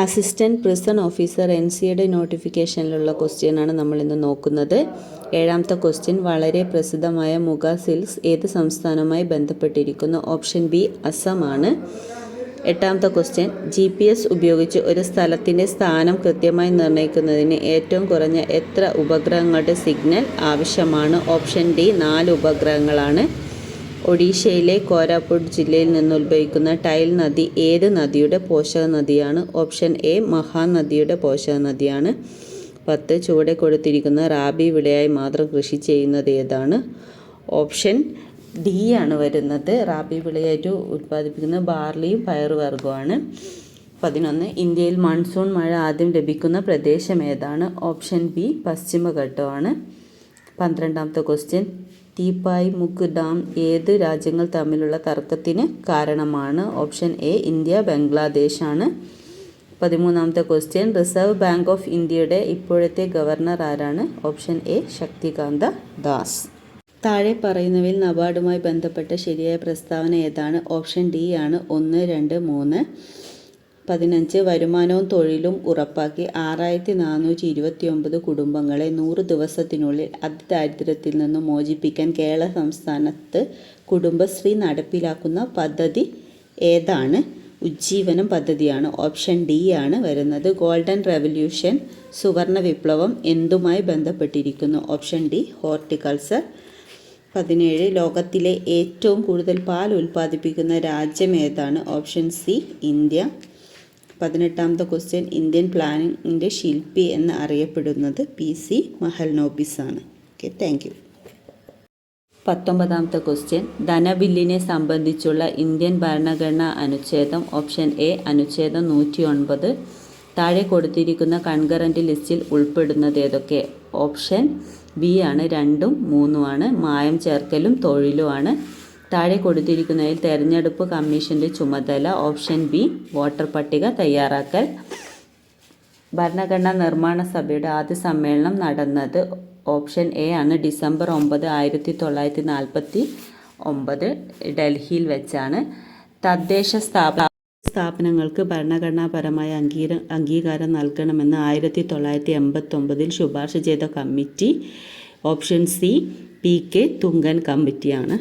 Assistant prison officer NCAയുടെ നോട്ടിഫിക്കേഷനിലുള്ള ക്വസ്റ്റ്യനാണ് നമ്മളിന്ന് നോക്കുന്നത്. 7ാമത്തെ ക്വസ്റ്റ്യൻ, വളരെ പ്രസിദ്ധമായ മുഗ സിൽക്സ് ഏത് സംസ്ഥാനവുമായി ബന്ധപ്പെട്ടിരിക്കുന്നു? ഓപ്ഷൻ ബി അസമാണ്. 8ാമത്തെ ക്വസ്റ്റ്യൻ, GPS ഉപയോഗിച്ച് ഒരു സ്ഥലത്തിൻ്റെ സ്ഥാനം കൃത്യമായി നിർണ്ണയിക്കുന്നതിന് ഏറ്റവും കുറഞ്ഞ എത്ര ഉപഗ്രഹങ്ങളുടെ സിഗ്നൽ ആവശ്യമാണ്? Option D 4 ഉപഗ്രഹങ്ങളാണ്. ഒഡീഷയിലെ കോരാപുട്ട് ജില്ലയിൽ നിന്ന് ഉത്ഭവിക്കുന്ന ടൈൽ നദി ഏത് നദിയുടെ പോഷക നദിയാണ്? ഓപ്ഷൻ എ മഹാനദിയുടെ പോഷക നദിയാണ്. 10, ചുവടെ കൊടുത്തിരിക്കുന്ന റാബി വിളയായി മാത്രം കൃഷി ചെയ്യുന്നത് ഏതാണ്? ഓപ്ഷൻ ഡി ആണ് വരുന്നത്. റാബി വിളയായിട്ട് ഉൽപ്പാദിപ്പിക്കുന്ന ബാർലിയും പയറുവർഗ്ഗവുമാണ്. 11, ഇന്ത്യയിൽ മൺസൂൺ മഴ ആദ്യം ലഭിക്കുന്ന പ്രദേശം ഏതാണ്? ഓപ്ഷൻ ബി പശ്ചിമഘട്ടമാണ്. 12ാമത്തെ ക്വസ്റ്റ്യൻ, ടീപ്പായ് മുഖ് ഡാം ഏത് രാജ്യങ്ങൾ തമ്മിലുള്ള തർക്കത്തിന് കാരണമാണ്? ഓപ്ഷൻ എ ഇന്ത്യ ബംഗ്ലാദേശ് ആണ്. 13ാമത്തെ ക്വസ്റ്റ്യൻ, റിസർവ് ബാങ്ക് ഓഫ് ഇന്ത്യയുടെ ഇപ്പോഴത്തെ ഗവർണർ ആരാണ്? Option A Shaktikanta Das. താഴെ പറയുന്നവയിൽ നബാർഡുമായി ബന്ധപ്പെട്ട ശരിയായ പ്രസ്താവന ഏതാണ്? ഓപ്ഷൻ ഡി ആണ് 1, 2, 3. 15, വരുമാനവും തൊഴിലും ഉറപ്പാക്കി 6429 കുടുംബങ്ങളെ 100 ദിവസത്തിനുള്ളിൽ അതിദാരിദ്ര്യത്തിൽ നിന്ന് മോചിപ്പിക്കാൻ കേരള സംസ്ഥാനത്ത് കുടുംബശ്രീ നടപ്പിലാക്കുന്ന പദ്ധതി ഏതാണ്? ഉജ്ജീവനം പദ്ധതിയാണ്. ഓപ്ഷൻ ഡി ആണ് വരുന്നത്. ഗോൾഡൻ റെവല്യൂഷൻ സുവർണ വിപ്ലവം എന്തുമായി ബന്ധപ്പെട്ടിരിക്കുന്നു? Option D horticulture. 17, ലോകത്തിലെ ഏറ്റവും കൂടുതൽ പാൽ ഉൽപ്പാദിപ്പിക്കുന്ന രാജ്യം ഏതാണ്? Option C India. 18ാമത്തെ ക്വസ്റ്റ്യൻ, ഇന്ത്യൻ പ്ലാനിങ്ങിൻ്റെ ശില്പി എന്ന് അറിയപ്പെടുന്നത് PC മഹൽനോബിസ് ആണ്. Okay, thank you. 19ാമത്തെ ക്വസ്റ്റ്യൻ, ധനബില്ലിനെ സംബന്ധിച്ചുള്ള ഇന്ത്യൻ ഭരണഘടനാ അനുച്ഛേദം? ഓപ്ഷൻ എ അനുച്ഛേദം 109. താഴെ കൊടുത്തിരിക്കുന്ന കൺകറൻറ്റ് ലിസ്റ്റിൽ ഉൾപ്പെടുന്നത് ഏതൊക്കെ? ഓപ്ഷൻ ബി ആണ് 2ഉം 3ഉമാണ്. മായം ചേർക്കലും തൊഴിലുമാണ്. താഴെ കൊടുത്തിരിക്കുന്നതിൽ തെരഞ്ഞെടുപ്പ് കമ്മീഷൻ്റെ ചുമതല? ഓപ്ഷൻ ബി വോട്ടർ പട്ടിക തയ്യാറാക്കൽ. ഭരണഘടനാ നിർമ്മാണ സഭയുടെ ആദ്യ സമ്മേളനം നടന്നത്? ഓപ്ഷൻ എ ആണ് ഡിസംബർ 9, 1949 ഡൽഹിയിൽ വെച്ചാണ്. തദ്ദേശ സ്ഥാപനങ്ങൾക്ക് ഭരണഘടനാപരമായ അംഗീകാരം നൽകണമെന്ന് 1989 ശുപാർശ ചെയ്ത committee? Option C PK Thungon കമ്മിറ്റിയാണ്.